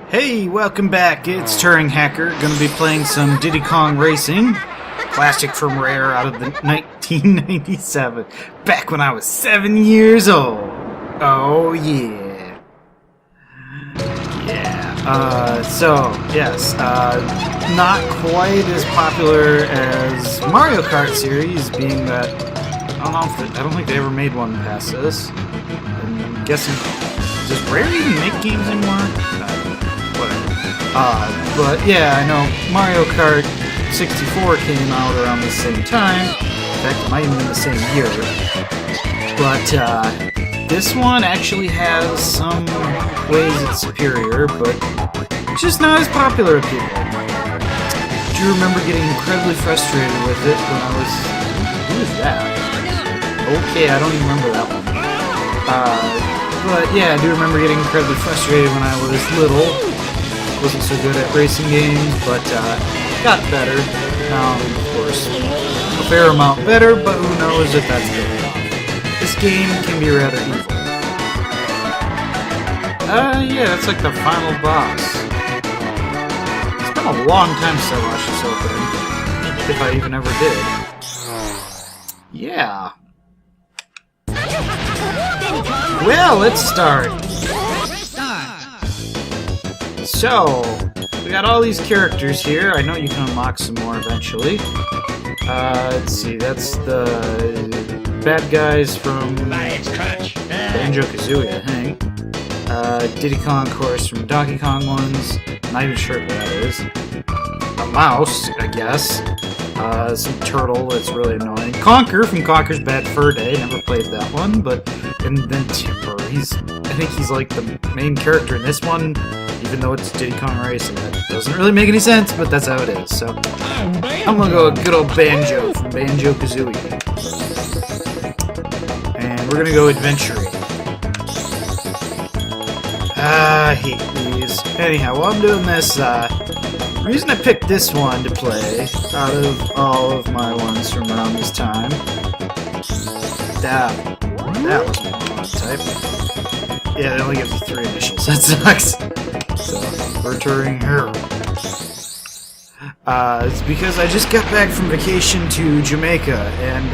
Hey, welcome back. It's Turinghacker. Gonna be playing some Diddy Kong Racing. Classic from Rare out of the 1997. Back when I was 7 years old. Oh, yeah. Yeah. Yes. Not quite as popular as Mario Kart series, being that I don't think they ever made one past this. And I'm guessing, does Rare even make games anymore? Whatever. But yeah, I know Mario Kart 64 came out around the same time. In fact, it might even be the same year. But this one actually has some ways it's superior, but just not as popular with people. Do you remember getting incredibly frustrated with it when I was... Who is that? Okay, I don't even remember that one. But yeah, I do remember getting incredibly frustrated when I was little. Wasn't so good at racing games, but got better. Now, of course, a fair amount better, but who knows if that's good enough. This game can be rather evil. Yeah, that's like the final boss. It's been a long time since I watched this opening, if I even ever did. Yeah. Well, let's start. So, we got all these characters here. I know you can unlock some more eventually. Let's see, that's the bad guys from Banjo-Kazooie, I think. Diddy Kong, of course, from Donkey Kong ones. Not even sure what that is. A mouse, I guess. Some turtle that's really annoying. Conker from Conker's Bad Fur Day. Never played that one, but... And then Timber. I think he's like the main character in this one, even though it's Diddy Kong Racing. That doesn't really make any sense, but that's how it is. So I'm gonna go with good old Banjo from Banjo-Kazooie. And we're gonna go adventuring. I hate these. Anyhow, while I'm doing this, the reason I picked this one to play out of all of my ones from around this time, that was the one I wanted to type. Yeah, they only give you 3 initials. That sucks. So, we're touring her. It's because I just got back from vacation to Jamaica, and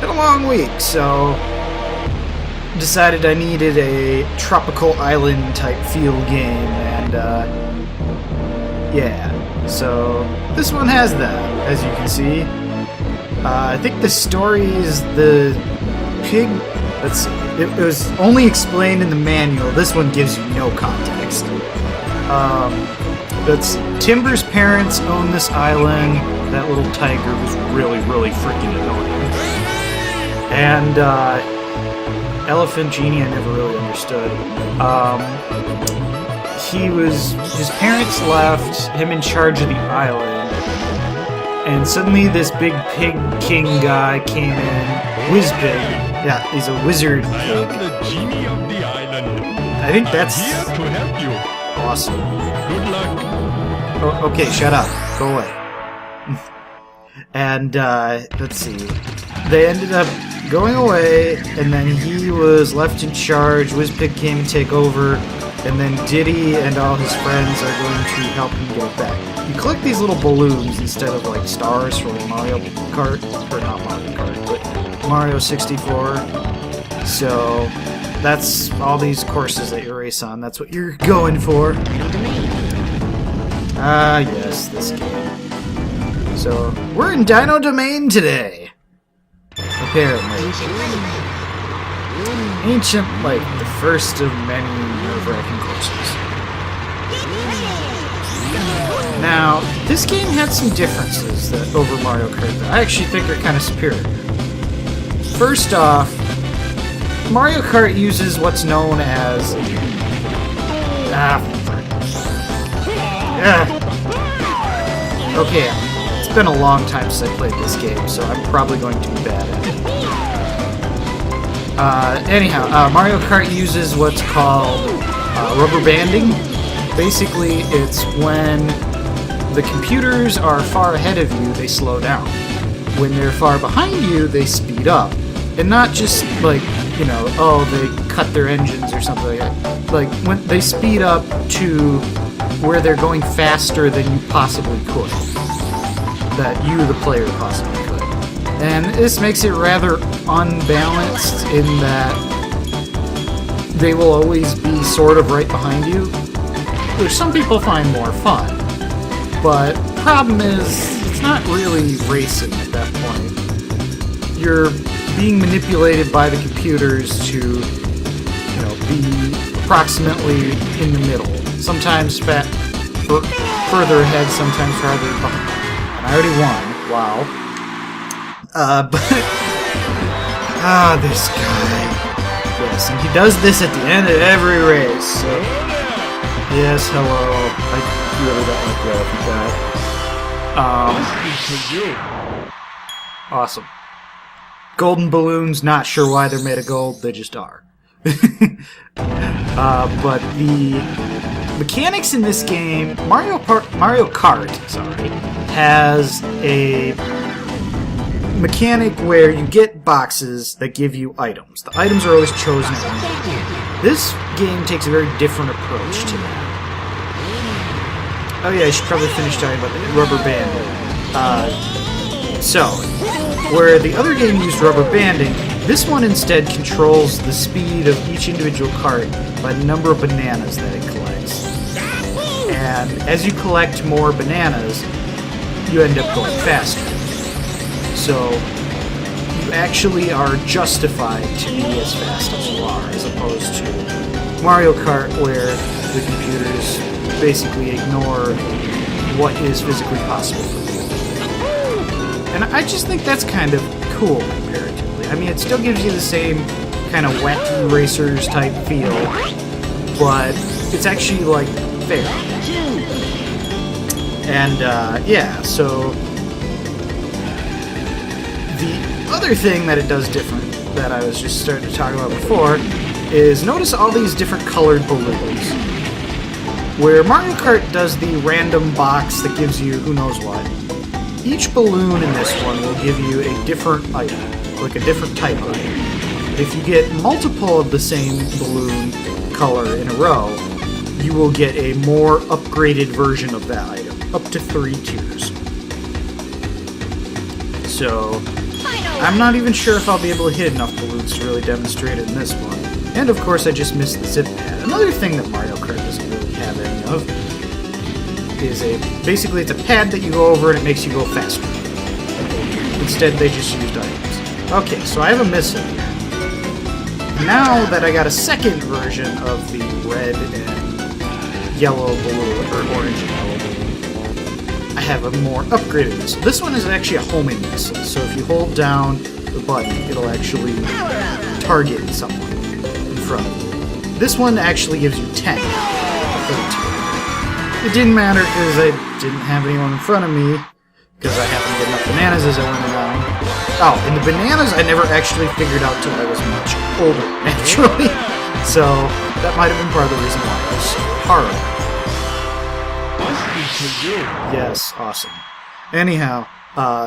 had a long week, so decided I needed a tropical island type feel game, and yeah. So, this one has that, as you can see. I think the story is the pig... Let's see. It was only explained in the manual. This one gives you no context. That's Timber's parents own this island. That little tiger was really, really freaking annoying. And Elephant Genie I never really understood. His parents left him in charge of the island, and suddenly this big pig king guy came in. Whiz Pig. Yeah, he's a wizard pig. I am the genie of the island. I think that's here to help you. Awesome. Good luck. Oh, okay, shut up. Go away. And, let's see. They ended up going away, and then he was left in charge. Wizpig came to take over, and then Diddy and all his friends are going to help him get it back. You collect these little balloons instead of, like, stars from Mario Kart. Or not Mario Kart, but Mario 64. So, that's all these courses that you race on. That's what you're going for. Ah, yes, this game. So, we're in Dino Domain today. Apparently. Ancient Light, the first of many nerve-wracking courses. Now, this game had some differences over Mario Kart that I actually think are kind of superior. First off, Mario Kart uses what's known as... Okay, it's been a long time since I played this game, so I'm probably going to be bad at it. Anyhow, Mario Kart uses what's called rubber banding. Basically, it's when the computers are far ahead of you, they slow down. When they're far behind you, they speed up. And not just like, you know, oh, they cut their engines or something like that. like when they speed up to where they're going faster than you possibly could, that you, the player, possibly could. And this makes it rather unbalanced in that they will always be sort of right behind you, which some people find more fun. But the problem is, it's not really racing at that point. You're being manipulated by the computers to, you know, be approximately in the middle. Sometimes further ahead, sometimes farther behind. And I already won. Wow. This guy. Yes, and he does this at the end of every race. So, yes, hello. I really don't like that. Awesome. Golden balloons, not sure why they're made of gold, they just are. But the mechanics in this game, Mario Kart, has a mechanic where you get boxes that give you items. The items are always chosen randomly. This game takes a very different approach to that. Oh yeah, I should probably finish talking about the rubber banding. So, where the other game used rubber banding, this one instead controls the speed of each individual cart by the number of bananas that it collects. And as you collect more bananas, you end up going faster. So, you actually are justified to be as fast as you are, as opposed to Mario Kart, where the computers basically ignore what is physically possible for you. And I just think that's kind of cool, comparatively. I mean, it still gives you the same kind of wacky racers type feel, but it's actually, like, fair. And, yeah, so the other thing that it does different, that I was just starting to talk about before, is notice all these different colored balloons. Where Mario Kart does the random box that gives you who knows what, each balloon in this one will give you a different item, like a different type of item. If you get multiple of the same balloon color in a row, you will get a more upgraded version of that item, up to 3 tiers. So, I'm not even sure if I'll be able to hit enough balloons to really demonstrate it in this one. And of course I just missed the zip pad. Another thing that Mario Kart doesn't really have any of is basically it's a pad that you go over and it makes you go faster. Instead they just used items. Okay, so I have a missile here. Now that I got a second version of the red and yellow balloon, or orange and yellow balloon, I have a more upgraded missile. This one is actually a homing missile, so if you hold down the button, it'll actually target someone in front of you. This one actually gives you 10 for the tier. It didn't matter because I didn't have anyone in front of me, because I happened to get enough bananas as I went along. Oh, and the bananas I never actually figured out till I was much older, actually. So, that might have been part of the reason why it was so hard. Yes, awesome. Anyhow,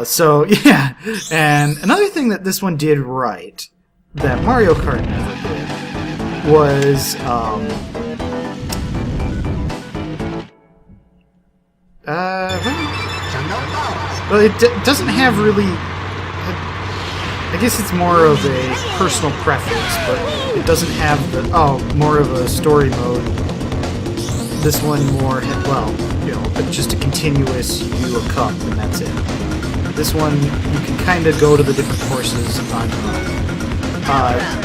so, yeah. And another thing that this one did right, that Mario Kart never did, was, well, it doesn't have really... I guess it's more of a personal preference, but it doesn't have the... Oh, more of a story mode. This one more... Well, you know, just a continuous you a cup, and that's it. This one, you can kind of go to the different courses on your own.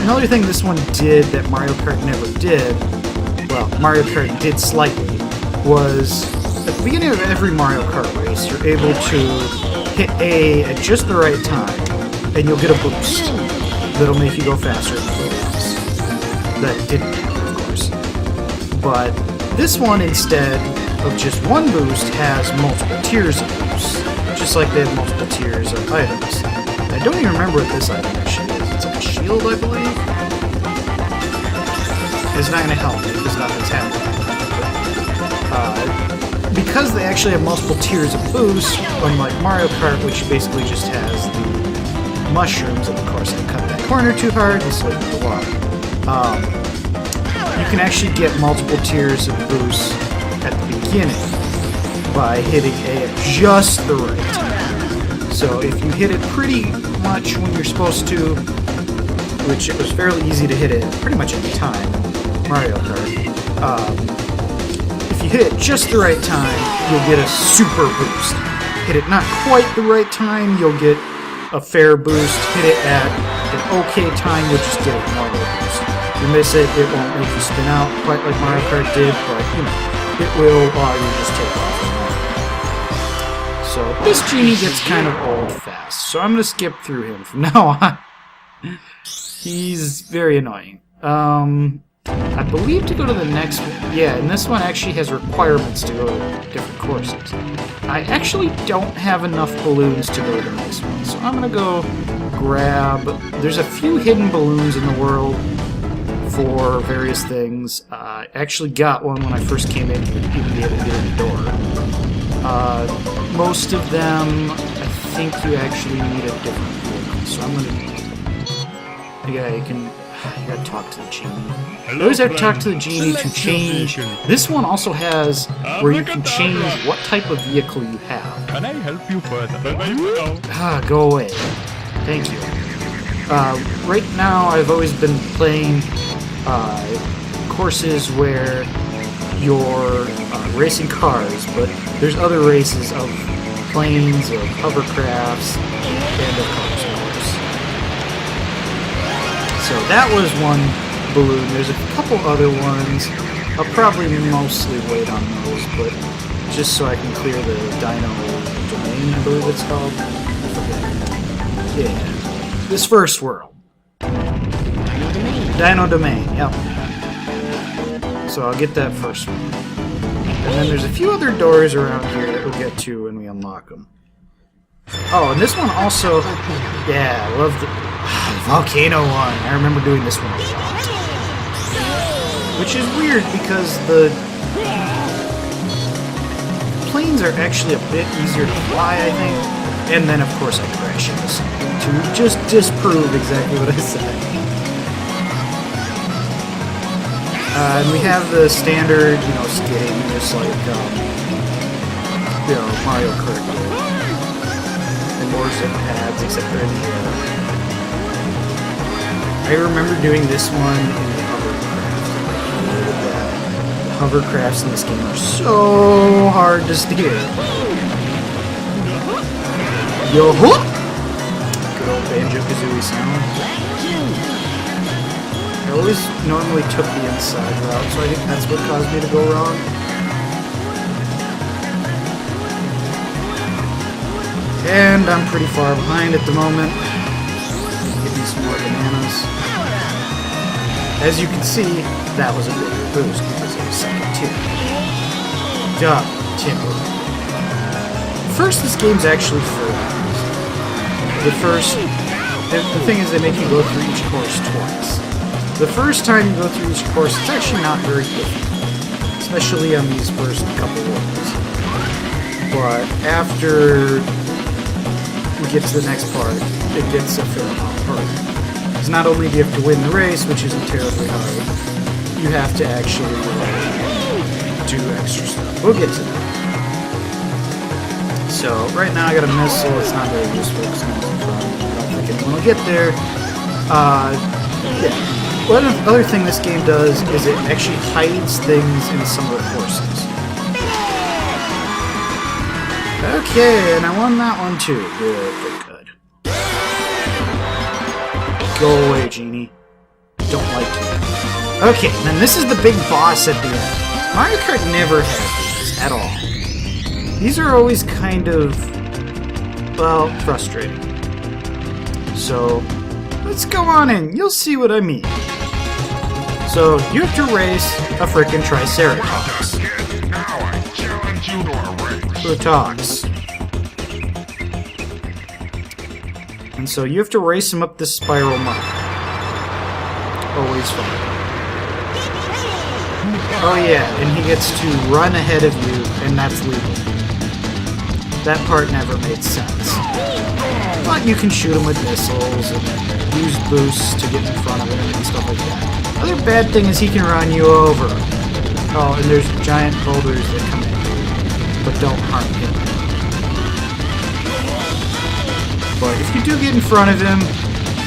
Another thing this one did that Mario Kart never did, well, Mario Kart did slightly, was... At the beginning of every Mario Kart race, you're able to hit A at just the right time, and you'll get a boost that'll make you go faster than everyone else. That didn't happen, of course. But this one, instead of just one boost, has multiple tiers of boosts, just like they have multiple tiers of items. I don't even remember what this item actually is. It's like a shield, I believe? It's not going to help me because nothing's happening. Because they actually have multiple tiers of boost, unlike Mario Kart, which basically just has the mushrooms, and of course I cut that corner too hard and slid into the water. You can actually get multiple tiers of boost at the beginning by hitting A at just the right time. So if you hit it pretty much when you're supposed to, which it was fairly easy to hit it pretty much any time, Mario Kart, if you hit it just the right time, you'll get a super boost. Hit it not quite the right time, you'll get a fair boost. Hit it at an okay time, you'll just get a normal boost. If you miss it, it won't make you spin out quite like Mario Kart did, but you know, it will while you just take off. So this genie gets kind of old fast, so I'm going to skip through him from now on. He's very annoying. I believe to go to the next one, yeah, and this one actually has requirements to go to different courses. I actually don't have enough balloons to go to the next one, so I'm going to go grab... There's a few hidden balloons in the world for various things. I actually got one when I first came in to even be able to get in the door. Most of them, I think you actually need a different vehicle, so I'm gonna... Yeah, you gotta talk to the genie. You always have to talk to the genie to change. This one also has where you can change what type of vehicle you have. Can I help you further? Go away. Thank you. Right now, I've always been playing courses where you're racing cars, but there's other races of planes, of hovercrafts, and of cars, of course. So that was one balloon. There's a couple other ones. I'll probably mostly wait on those, but just so I can clear the Dino Domain, I believe it's called. I forget. Yeah. This first world. Dino Domain, yep. So I'll get that first one. And then there's a few other doors around here that we'll get to when we unlock them. Oh, and this one also... Yeah, I love the volcano one. I remember doing this one a lot. Which is weird because the planes are actually a bit easier to fly, I think. And then, of course, I crash into something to just disprove exactly what I said. And we have the standard, you know, skidding, just like, you know, Mario Kart. And more zip pads, except they're in the air. I remember doing this one in the hovercraft. The hovercrafts in this game are so hard to steer. Yo-ho! Good old Banjo-Kazooie sound. I always normally took the inside route, so I think that's what caused me to go wrong. And I'm pretty far behind at the moment. Give me some more bananas. As you can see, that was a bigger boost because it was second tier. Duh, timber. First, this game's actually 4 hours. The thing is they make you go through each course twice. The first time you go through each course, it's actually not very difficult, especially on these first couple ones. But after we get to the next part, it gets a fair amount harder. Because not only do you have to win the race, which isn't terribly hard, you have to actually do extra stuff. We'll get to that. So, right now I got a missile, it's not very useful because I'm in front. I don't think anyone will get there. Yeah. One other thing this game does is it actually hides things in some of the courses. Okay, and I won that one too. Good. Go away, Genie. Don't like you. Okay, and then this is the big boss at the end. Mario Kart never had these at all. These are always kind of, well, frustrating. So, let's go on in. You'll see what I mean. So, you have to race a frickin' triceratops. Who talks? And so you have to race him up this spiral mine. Always fun. Oh yeah, and he gets to run ahead of you, and that's legal. That part never made sense. But you can shoot him with missiles, and use boosts to get in front of him, and stuff like that. Other bad thing is he can run you over. Oh, and there's giant boulders that come in, but don't harm him. But if you do get in front of him,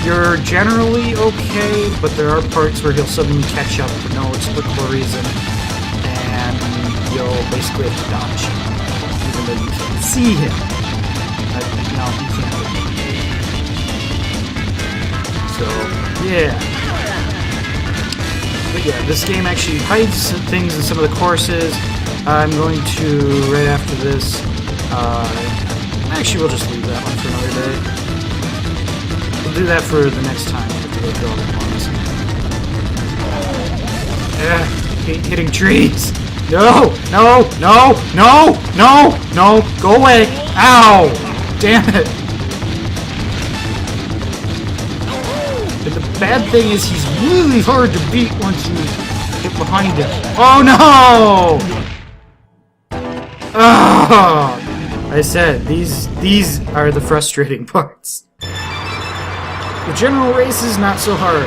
you're generally okay, but there are parts where he'll suddenly catch up for no explicable reason, and you'll basically have to dodge, even though you can't see him. No, you can't. So, yeah. But yeah, this game actually hides things in some of the courses. I'm going to, right after this, actually we'll just leave that one for another day. We'll do that for the next time. We have to go through all the ones. Hitting trees! No! No! No! No! No! No! Go away! Ow! Damn it! But the bad thing is he's really hard to beat once you get behind him. Oh no! Oh! I said, these are the frustrating parts. The general race is not so hard.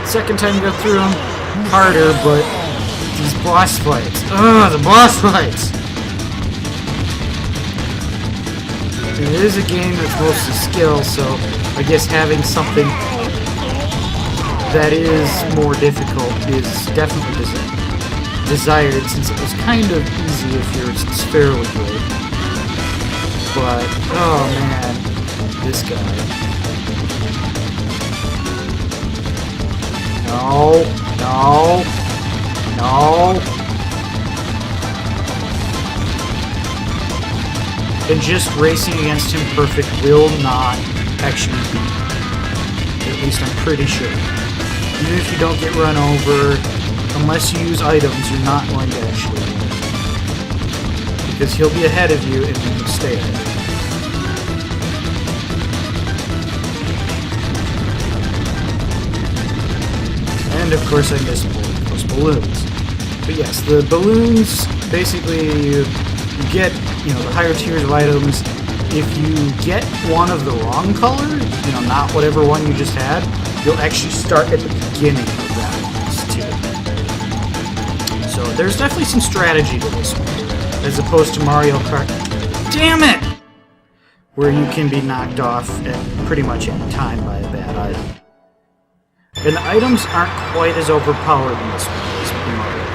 Second time you go through them, harder, but these boss fights. Ugh, the boss fights! It is a game that's mostly skill, so I guess having something that is more difficult is definitely desired, since it was kind of easy if you're fairly good. But, oh man, this guy. No, no, no. And just racing against him perfect will not actually beat him. At least I'm pretty sure. Even if you don't get run over, unless you use items, you're not going to actually win. Because he'll be ahead of you and you can stay ahead of him. And of course I missed those balloons. But yes, the balloons, basically you get, the higher tiers of items. If you get one of the wrong color, not whatever one you just had, you'll actually start at the beginning of that one, too. So there's definitely some strategy to this one, as opposed to Mario Kart. Damn it! Where you can be knocked off at pretty much any time by a bad item. And the items aren't quite as overpowered in this one as Mario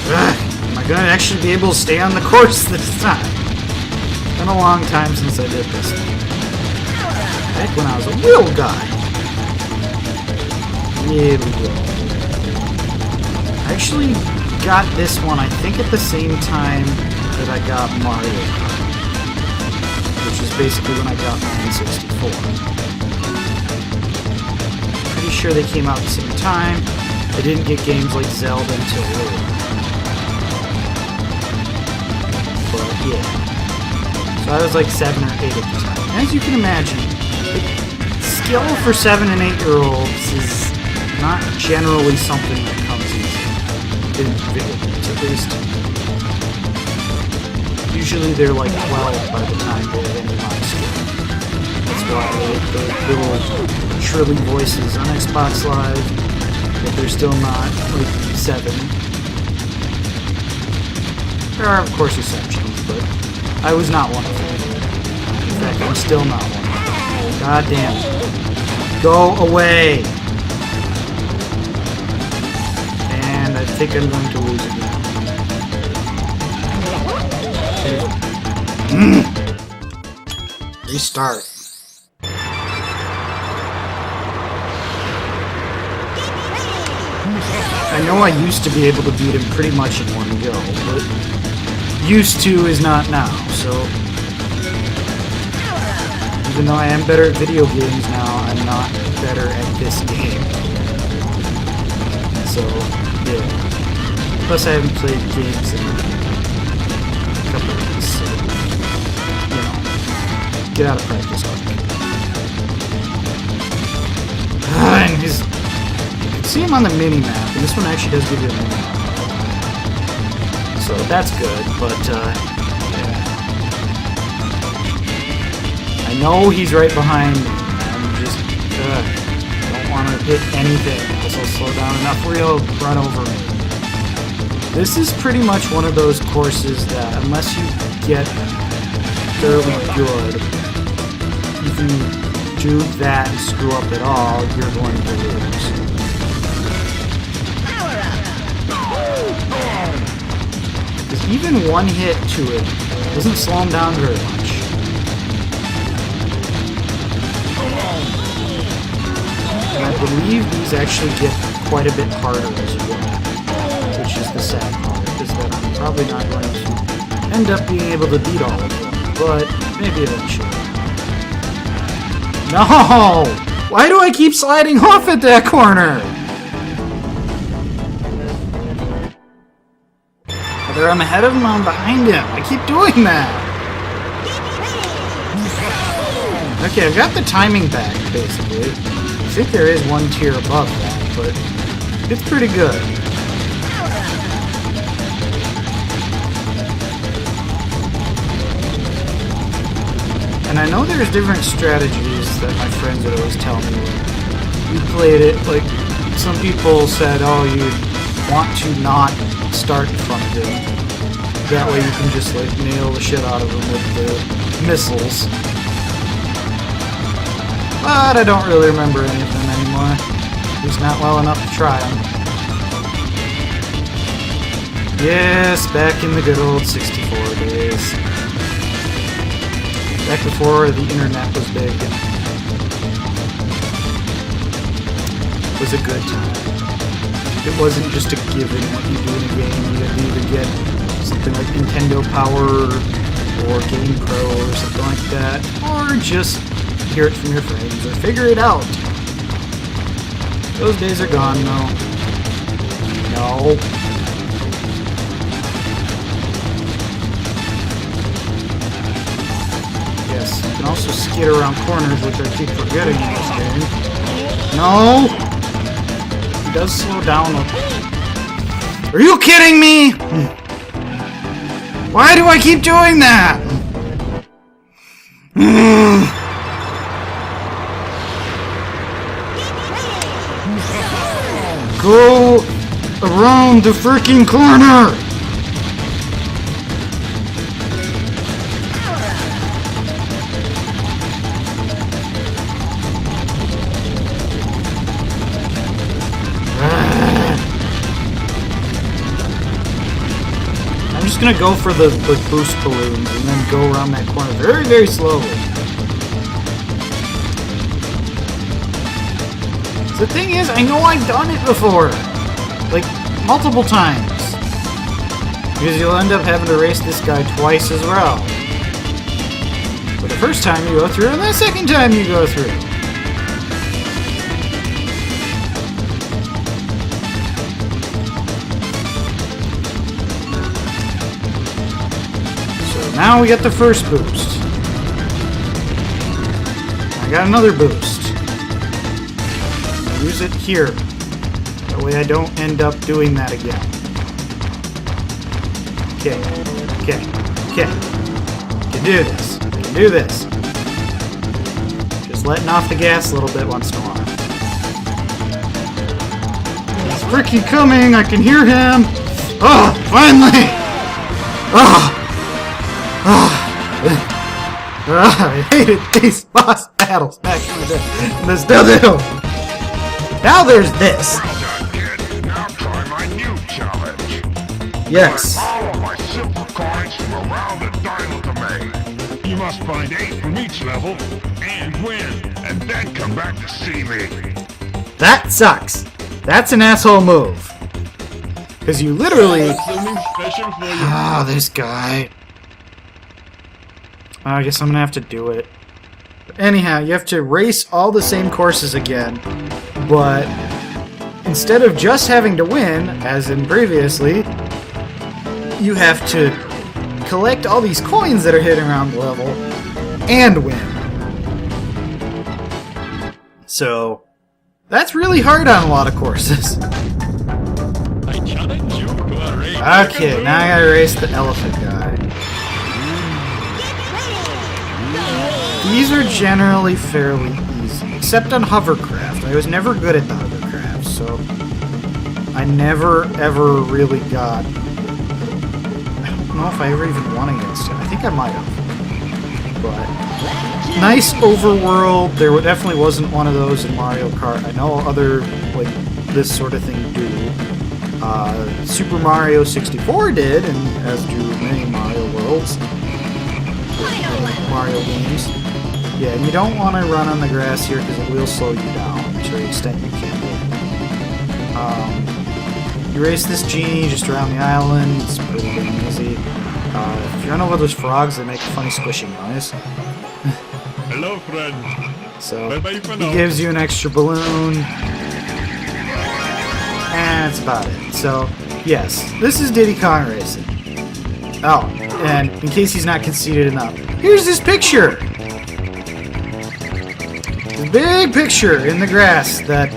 Kart. Am I gonna actually be able to stay on the course this time? It's been a long time since I did this. Back when I was a real guy. Here we go. I actually got this one, I think, at the same time that I got Mario Kart, which is basically when I got my N64. Pretty sure they came out at the same time. I didn't get games like Zelda until later. But yeah. So I was like 7 or 8 at the time. As you can imagine, skill for 7 and 8-year-olds is not generally something that comes easy. In video games, at least. Usually they're like 12 by the time they have any high skill. That's why the little shrilly voices on Xbox Live, but they're still not like 7. There are, of course, exceptions, but I was not one of them. In fact, I'm still not one of them. God damn it. Go away! And I think I'm going to lose again. Restart. I know I used to be able to beat him pretty much in one go, but used to is not now, so even though I am better at video games now, I'm not better at this game. So, yeah. Plus I haven't played games in a couple of weeks, so, get out of practice quick. And you can see him on the mini-map, and this one actually does give you a mini-map. So that's good, but, yeah. I know he's right behind me. I'm just, don't want want to hit anything. This will slow down enough where he'll run over me. This is pretty much one of those courses that, unless you get fairly good, if you do that and screw up at all, you're going to lose. Because even one hit to it doesn't slow him down very much. And I believe these actually get quite a bit harder as you go, which is the sad part, is that I'm probably not going to end up being able to beat all of them, but maybe eventually. No! Why do I keep sliding off at that corner? Either I'm ahead of him or I'm behind him. I keep doing that. Okay, I've got the timing back, basically. I think there is one tier above that, but it's pretty good. And I know there's different strategies that my friends would always tell me. We played it, like, some people said, oh, you want to not start in front of him. That way you can just, like, nail the shit out of him with the missiles. But I don't really remember any of them anymore. At least not well enough to try them. Yes, back in the good old 64 days. Back before the internet was big. It was a good time. It wasn't just a given what you do in a game. You had to either get something like Nintendo Power or Game Pro or something like that, or just hear it from your friends or figure it out. Those days are gone, though. No. Yes, you can also skid around corners, which I keep forgetting in this game. No! He does slow down a... Are you kidding me? Why do I keep doing that? Go around the freaking corner! I'm just gonna go for the boost balloons and then go around that corner very, very slowly. The thing is, I know I've done it before. Like, multiple times. Because you'll end up having to race this guy twice as well. But the first time you go through, and the second time you go through. So now we get the first boost. I got another boost. Use it here. That way I don't end up doing that again. Okay. Okay. Okay. Can do this. Can do this. Just letting off the gas a little bit once in a while. He's freaking coming! I can hear him! Oh! Finally! Oh! Oh! I hated these boss battles back in the day. And I still do! Now there's this. Well done, kid. Now try my new challenge. Yes. All of my silver coins from around the Dino Domain. You must find 8 from each level and win. And then come back to see me. That sucks. That's an asshole move. Because you literally... Something special for you. Ah, this guy. I guess I'm going to have to do it. But anyhow, you have to race all the same courses again. But instead of just having to win, as in previously, you have to collect all these coins that are hidden around the level and win. So, that's really hard on a lot of courses. I challenge you to a race. Okay, now I gotta race the elephant guy. These are generally fairly easy. except on hovercraft. I was never good at the hovercraft, so I never ever really got. I don't know if I ever even won against him. I think I might have. But nice overworld. There definitely wasn't one of those in Mario Kart. I know other like this sort of thing do. Super Mario 64 did, and as do many Mario worlds, Mario games. Yeah, and you don't want to run on the grass here because it will slow you down to the extent you can. You race this genie just around the island. It's pretty damn easy. If you run over those frogs, they make a funny squishing noise. Hello, friend. So Bye-bye for he now. gives you an extra balloon. And that's about it. So, yes, this is Diddy Kong Racing. Oh, and in case he's not conceited enough, here's this picture! This big picture in the grass that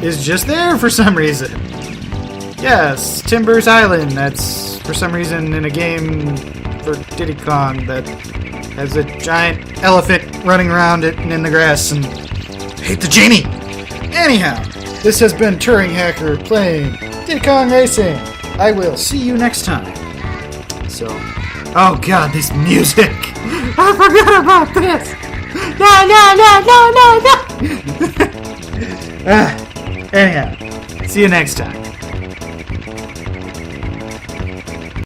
is just there for some reason. Yes, Timber's Island, that's for some reason in a game for Diddy Kong that has a giant elephant running around it and in the grass and hate the genie! Anyhow, this has been Turinghacker playing Diddy Kong Racing. I will see you next time. So, oh god, this music! I forgot about this! No! Anyhow, see you next time.